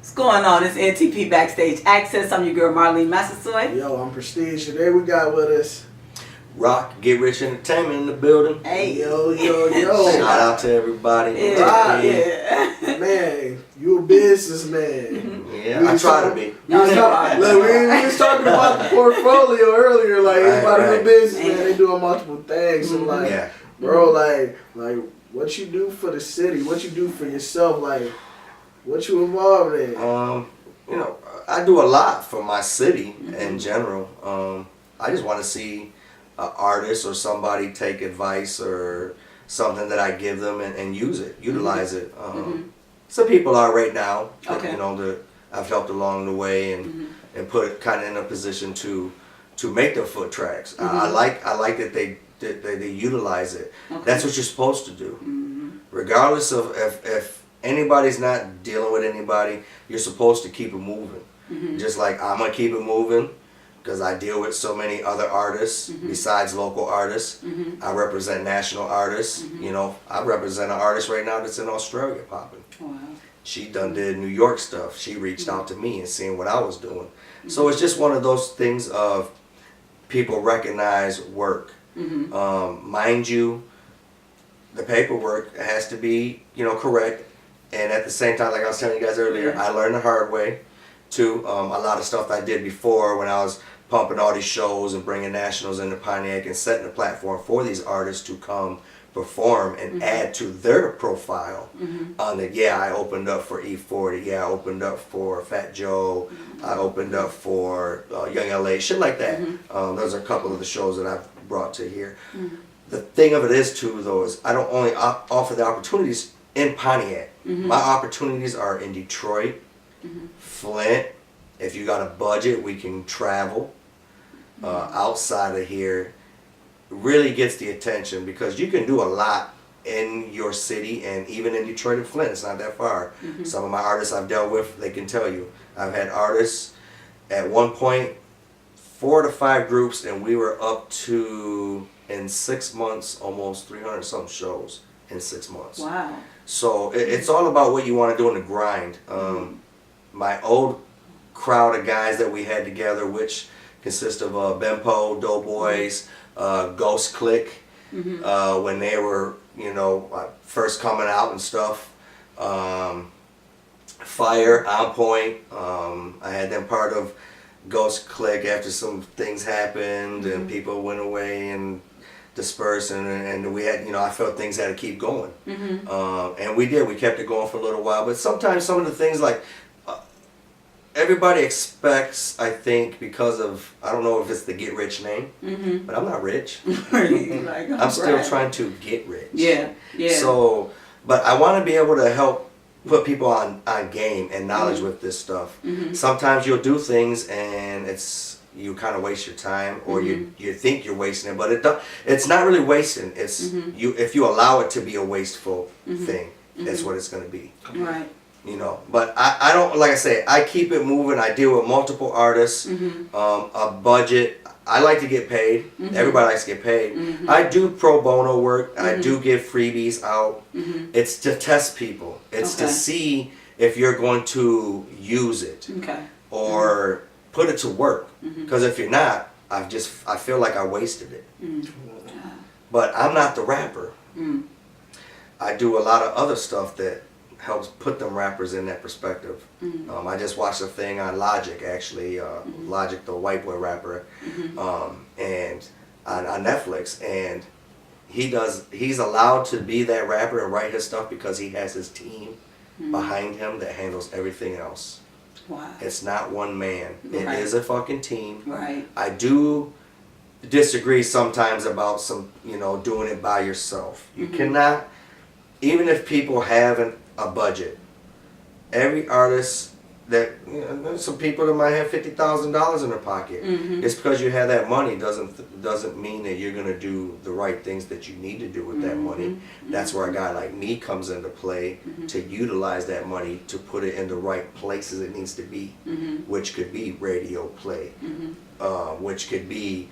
What's going on? It's NTP Backstage Access. I'm your girl Marline Massasoit. Yo, I'm Presteege. Today we got with us Rock, GetRich Entertainment in the building. Hey. Yo. Shout out to everybody. Yeah. Yeah. Man, you a businessman. Yeah, I try to be. Look, we was talking about the portfolio earlier. Like, everybody right. a businessman, they doing multiple things. So, like, Yeah. bro, like, what you do for the city, what you do for yourself, like, what you involved in? You know, I do a lot for my city in general. I just want to see an artist or somebody take advice or something that I give them and use it, utilize it. Some people are right now, Okay. you know, that I've helped along the way and put kind of in a position to make their foot tracks. I like that they utilize it. Okay. That's what you're supposed to do, regardless of if anybody's not dealing with anybody. You're supposed to keep it moving. Just like I'm gonna keep it moving because I deal with so many other artists besides local artists. I represent national artists. You know, I represent an artist right now that's in Australia popping. Wow. She did New York stuff. She reached out to me and seeing what I was doing. So it's just one of those things of people recognize work. Mind you, the paperwork has to be, you know, correct. And at the same time, like I was telling you guys earlier, I learned the hard way too. A lot of stuff I did before when I was pumping all these shows and bringing nationals into Pontiac and setting a platform for these artists to come perform and add to their profile. On the, I opened up for E40, I opened up for Fat Joe, I opened up for Young LA, shit like that. Those are a couple of the shows that I've brought to here. The thing of it is too, though, is I don't only offer the opportunities in Pontiac. My opportunities are in Detroit, Flint. If you got a budget, we can travel. Outside of here really gets the attention because you can do a lot in your city, and even in Detroit and Flint, it's not that far. Some of my artists I've dealt with, they can tell you. I've had artists at one point, 4 to 5 groups, and we were up to, in 6 months, almost 300 something shows in 6 months. Wow. So it's all about what you want to do in the grind. My old crowd of guys that we had together, which consist of Bempo, Doughboys, Ghost Click, when they were, you know, first coming out and stuff. Fire, On Point. I had them part of Ghost Click after some things happened and people went away and dispersed, and we had, you know, I felt things had to keep going. And we did. We kept it going for a little while. But sometimes some of the things, like, everybody expects, I think, because of, I don't know if it's the Get Rich name, but I'm not rich. Like, I'm still trying to get rich. Yeah. So, but I want to be able to help put people on game and knowledge with this stuff. Sometimes you'll do things and you kind of waste your time, or you think you're wasting it, but it's not really wasting. It's if you allow it to be a wasteful thing, that's what it's going to be. Right. You know, but I don't, like I say, I keep it moving. I deal with multiple artists, a budget. I like to get paid. Everybody likes to get paid. I do pro bono work. I do give freebies out. It's to test people. It's to see if you're going to use it or put it to work. Because if you're not, I feel like I wasted it. But I'm not the rapper. I do a lot of other stuff that helps put them rappers in that perspective. I just watched a thing on Logic, actually, Logic, the white boy rapper, and on Netflix, and he's allowed to be that rapper and write his stuff because he has his team behind him that handles everything else. Wow. It's not one man. It is a fucking team. Right. I do disagree sometimes about some, you know, doing it by yourself. You cannot, even if people have a budget. Every artist that, you know, there's some people that might have $50,000 in their pocket. It's because you have that money doesn't mean that you're gonna do the right things that you need to do with that money. That's where a guy like me comes into play to utilize that money to put it in the right places it needs to be, which could be radio play, which could be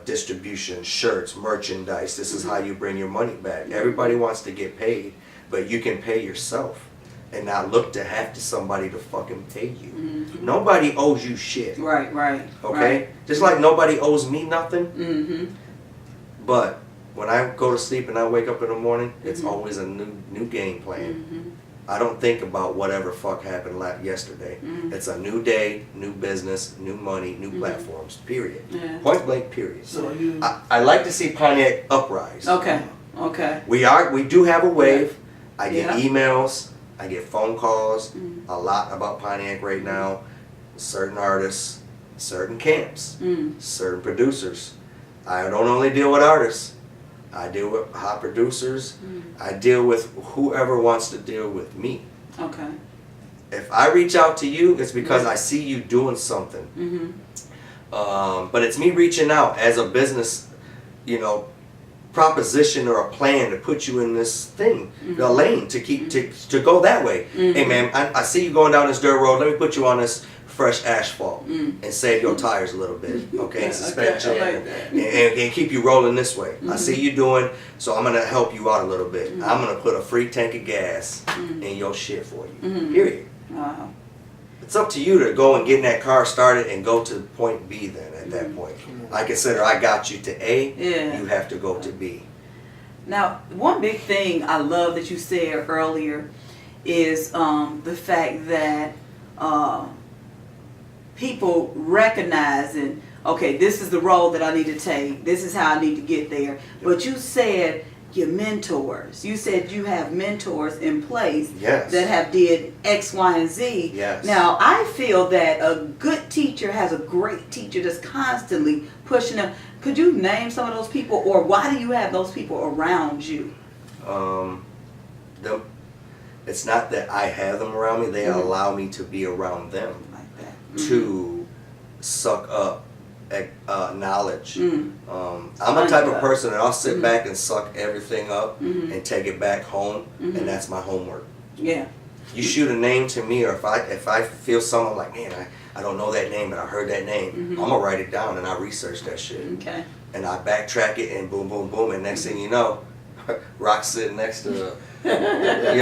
distribution, shirts, merchandise. This is how you bring your money back. Everybody wants to get paid, but you can pay yourself. and not look to have to somebody to fucking pay you. Mm-hmm. Nobody owes you shit. Right. Okay? Right. Just like nobody owes me nothing. Mm-hmm. But when I go to sleep and I wake up in the morning, it's Mhm. always a new game plan. Mm-hmm. I don't think about whatever fuck happened yesterday. Mhm. It's a new day, new business, new money, new Mhm. platforms. Period. Yeah. Point blank. Period. So you. I like to see Pontiac uprise. Okay. Okay. We do have a wave. I get Yeah. emails. I get phone calls. Mm. A lot about Pontiac right now. Certain artists, certain camps, Mm. certain producers. I don't only deal with artists. I deal with hot producers. Mm. I deal with whoever wants to deal with me. Okay. If I reach out to you, it's because I see you doing something. Mm-hmm. But it's me reaching out as a business, proposition or a plan to put you in this thing, Mm-hmm. a lane to keep to go that way. Mhm. Hey man, I see you going down this dirt road. Let me put you on this fresh asphalt Mm. and save your tires a little bit, okay? And suspension, I like that. and keep you rolling this way. I Mhm. see you doing, so I'm gonna help you out a little bit. Mhm. I'm gonna put a free tank of gas Mhm. in your shit for you. Mhm. Period. Wow. It's up to you to go and get in that car started and go to point B then at that point. I consider I got you to A, Yeah. you have to go to B. Now, one big thing I love that you said earlier is the fact that people recognizing, okay, this is the role that I need to take. This is how I need to get there. But you said your mentors. You said you have mentors in place Yes. that have did X, Y, and Z. Yes. Now, I feel that a good teacher has a great teacher that's constantly pushing them. Could you name some of those people, or why do you have those people around you? It's not that I have them around me, they Mhm. allow me to be around them Like that. to suck up knowledge. Mm. I'm a type of person that I'll sit Mhm. back and suck everything up Mhm. and take it back home, Mhm. and that's my homework. Yeah. You shoot a name to me, or if I feel something like, man, I don't know that name, but I heard that name, Mhm. I'm gonna write it down and I research that shit. Okay. And I backtrack it and boom, boom, boom, and next thing you know, Rock's sitting next to, you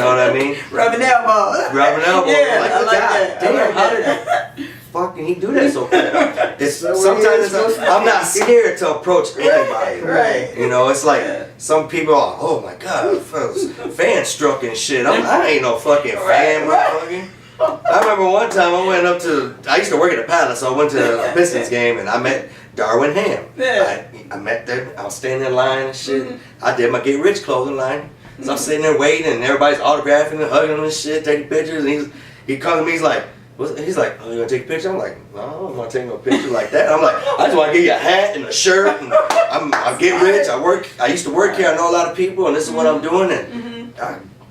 know what I mean? Rubbing elbows. Rubbing elbows. Yeah, like, I like God that. damn, I like how did that. fucking he do that so quick? It's So sometimes I'm not scared to approach anybody. Right. You know, it's like Yeah. some people are, oh my God, fan struck and shit. I ain't no fucking fan, motherfucker. I remember one time I used to work at the Palace, so I went to a Pistons game and I met Darwin Ham. Yeah. I met them, I was standing in line and shit. I did my GetRich clothing line. So I'm sitting there waiting and everybody's autographing and hugging him and shit, taking pictures, and he comes to me, he's like, oh, you gonna take a picture? I'm like, no, I don't want to take no picture like that. I'm like, I just want to give you a hat and a shirt, and I get rich. I used to work here. I know a lot of people, and this is what I'm doing. And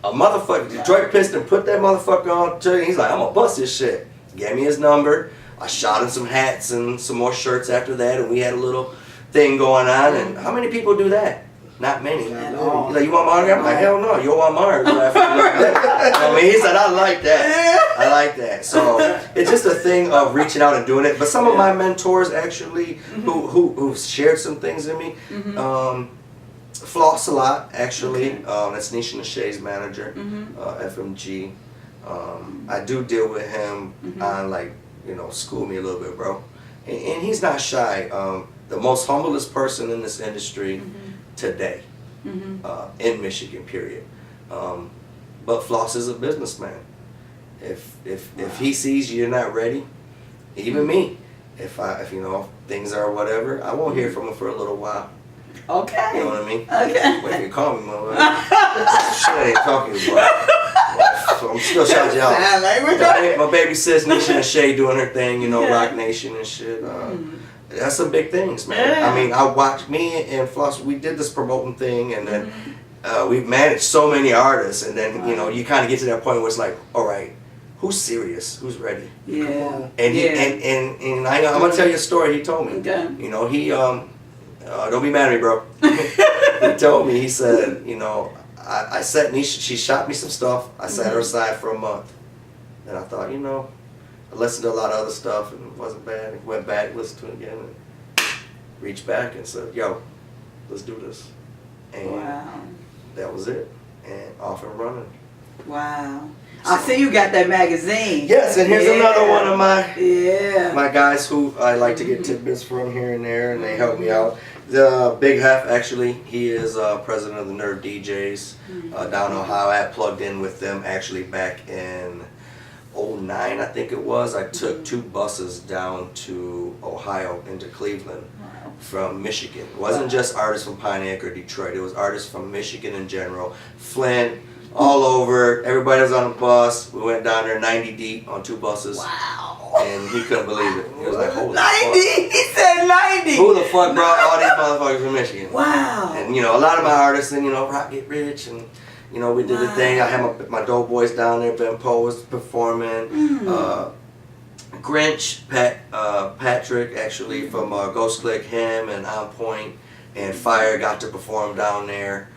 a motherfucker, Detroit Piston, put that motherfucker on. He's like, I'm gonna bust this shit. Gave me his number. I shot him some hats and some more shirts after that, and we had a little thing going on. And how many people do that? Not many. At He's all. like, you want my autograph? I'm like, hell no, you want my autograph. I mean, he said, I like that. I like that. So it's just a thing of reaching out and doing it. But some of my mentors actually, who've shared some things in me, Floss a lot actually. That's Nisha Nashay's manager, FMG. I do deal with him on like, school me a little bit, bro. And he's not shy. The most humblest person in this industry today, in Michigan, period. But Floss is a businessman. If he sees you're not ready, even me, if things are whatever, I won't hear from him for a little while. Okay. You know what I mean? Okay. Wait, you call me, mother. Shit I ain't talking about. So I'm still shouting you out. Sign language. My baby sis Nisha Nashay doing her thing, Rock Nation and shit. That's some big things, man. Yeah. I mean, I watched me and Floss. We did this promoting thing, and then we've managed so many artists, and then you kind of get to that point where it's like, all right, who's serious? Who's ready? Yeah. And he and I'm gonna tell you a story. He told me. Okay. He don't be mad at me, bro. He told me. He said, I sat Nisha. She shot me some stuff. I sat her aside for a month, and I thought, I listened to a lot of other stuff and it wasn't bad. I went back, listened to it again, and reached back and said, yo, let's do this. And Wow. that was it. And off and running. Wow. I see you got that magazine. Yes, and here's another one of my guys who I like to get tidbits from here and there, and they help me out. The Big Hef, actually, he is president of the Nerd DJs down in Ohio. I plugged in with them actually back in '09, I think it was. I took 2 buses down to Ohio into Cleveland from Michigan. It wasn't just artists from Pontiac or Detroit. It was artists from Michigan in general. Flint, all over. Everybody was on a bus. We went down there 90 deep on 2 buses. Wow. And he couldn't believe it. He was like, holy 90? fuck. He said 90. Who the fuck brought all these motherfuckers from Michigan? Wow. And you know, a lot of my artists, and you know, Rock Get Rich, and you know, we did the thing. I had my dope boys down there. Ben Poe was performing. Grinch, Patrick, actually from Ghost Click, him and On Point and Fire got to perform down there.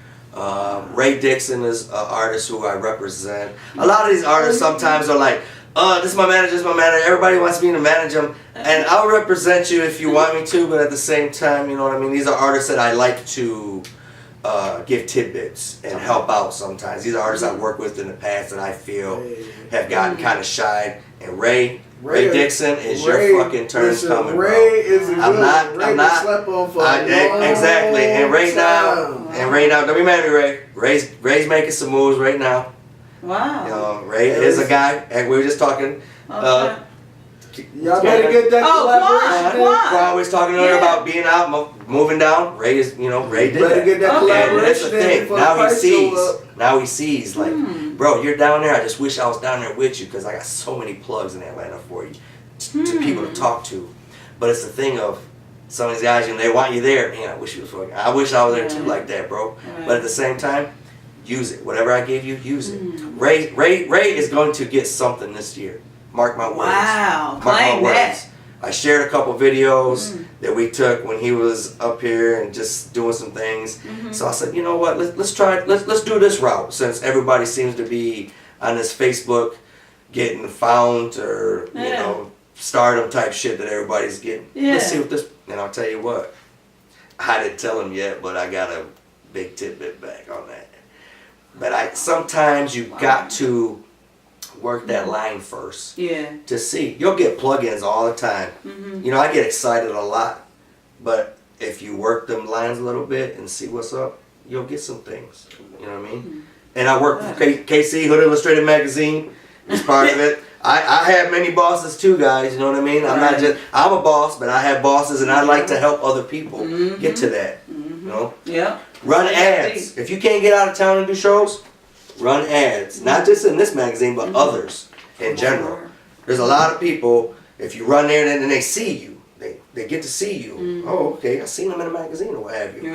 Ray Dixon is an artist who I represent. A lot of these artists sometimes are like, this is my manager, this is my manager. Everybody wants me to manage them. And I'll represent you if you want me to, but at the same time, you know what I mean? These are artists that I like to give tidbits and help out sometimes. These are artists I've worked with in the past that I feel have gotten kind of shy. And Ray Dixon is your fucking turn coming, bro. Ray is a I'm not. Slept on for exactly. And right now, don't be mad at me, Ray. Ray's making some moves right now. Wow. You know, Ray is a guy, and we were just talking. Okay. Y'all better get that collaboration. Quan was talking earlier about being out, moving down. Ray did better that. get that collaboration. And that's the thing. Now he sees, like, bro, you're down there. I just wish I was down there with you because I got so many plugs in Atlanta for you, to people to talk to. But it's the thing of some of these guys, you know, they want you there. Man, I wish you was fucking. I wish I was there too, like that, bro. But at the same time, use it. Whatever I gave you, use it. Ray is going to get something this year. Mark my words. Wow. Mark my Claim words. that. I shared a couple videos that we took when he was up here and just doing some things. So I said, you know what? Let's do this route, since everybody seems to be on this Facebook getting found or you know, stardom type shit that everybody's getting. Let's see what this. And I'll tell you what. I didn't tell him yet, but I got a big tidbit back on that. But sometimes you got to work that line first. To see. You'll get plugins all the time. You know, I get excited a lot. But if you work them lines a little bit and see what's up, you'll get some things. You know what I mean? And I work for KC, Hood Illustrated Magazine. Is part of it. I have many bosses too, guys. You know what I mean? I'm a boss, but I have bosses, and I like to help other people get to that. You know? Run ads. If you can't get out of town and do shows, run ads. Not just in this magazine, but others in general. There's a lot of people, if you run there and then they see you, they get to see you. Oh, okay, I seen them in a magazine or what have you.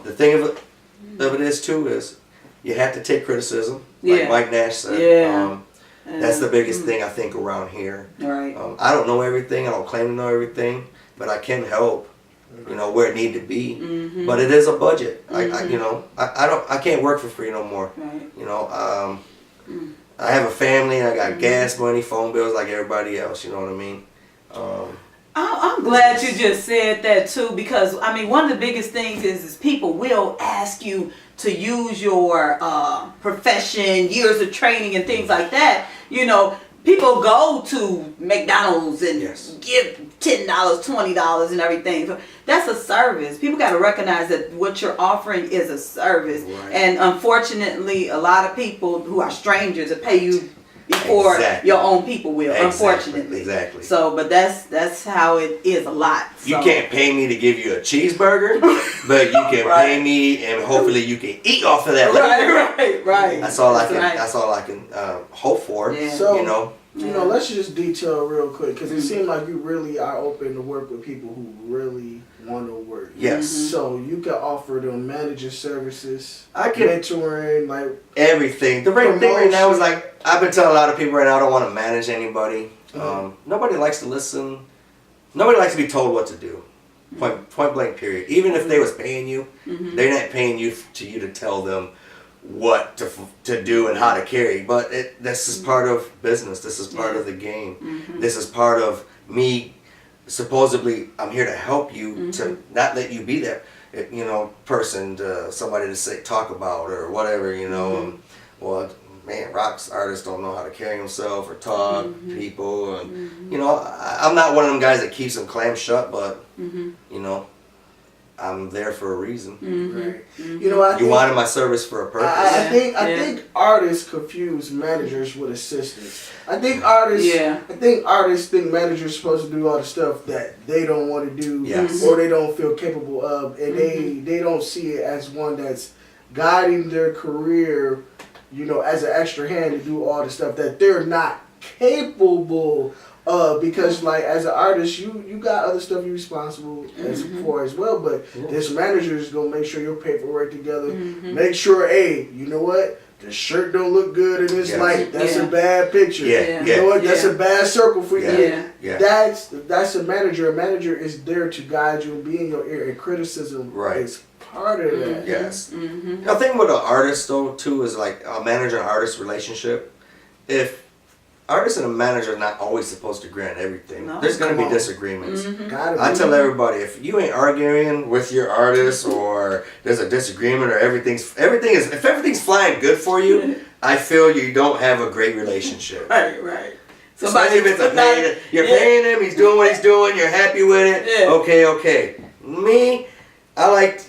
The thing of it is too is you have to take criticism, like Mike Nash said. That's the biggest thing I think around here. I don't know everything. I don't claim to know everything, but I can help. You know, where it need to be, but it is a budget. I can't work for free no more. You know, I have a family. I got gas money, phone bills, like everybody else. You know what I mean? I'm glad you just said that too, because I mean, one of the biggest things is people will ask you to use your profession, years of training, and things like that. You know, people go to McDonald's and give $10, $20 and everything. That's a service. People got to recognize that what you're offering is a service. And unfortunately, a lot of people who are strangers will pay you before your own people will, unfortunately. So, but that's how it is a lot. So. You can't pay me to give you a cheeseburger, but you can pay me, and hopefully you can eat off of that later. Right. That's all I can. That's all I can hope for. So, you know. You know, let's just detail real quick, because it seems like you really are open to work with people who really want to work. So you can offer them manager services, mentoring, like everything. The thing right now is like, I've been telling a lot of people right now, I don't want to manage anybody. Nobody likes to listen. Nobody likes to be told what to do. Point blank period. Even if they was paying you, they're not paying you to tell them what to do and how to carry. But this is part of business. This is part of the game. This is part of me. Supposedly, I'm here to help you, to not let you be that, you know, person, somebody to talk about or whatever, you know. Well, man, rocks artists don't know how to carry himself or talk to people, and you know, I'm not one of them guys that keeps them clammed shut, but you know, I'm there for a reason. Right. You know, you wanted my service for a purpose. I think artists confuse managers with assistants. I think artists think managers are supposed to do all the stuff that they don't want to do or they don't feel capable of, and they don't see it as one that's guiding their career, you know, as an extra hand to do all the stuff that they're not capable of. Because like as an artist, you got other stuff you're responsible for as well, but this manager is gonna make sure your paperwork together, make sure, hey, you know what, the shirt don't look good in this light, that's a bad picture, you know what, that's a bad circle for you. That's a manager. A manager is there to guide you and be in your ear, and criticism is part of that. The thing with an artist though too is like a manager and artist relationship, if artists and a manager are not always supposed to grant everything. There's going to be disagreements. I tell everybody, if you ain't arguing with your artist, or there's a disagreement, or if everything's flying good for you, I feel you don't have a great relationship. Right. Especially if it's you're paying him, he's doing what he's doing, you're happy with it. Okay. Me, I like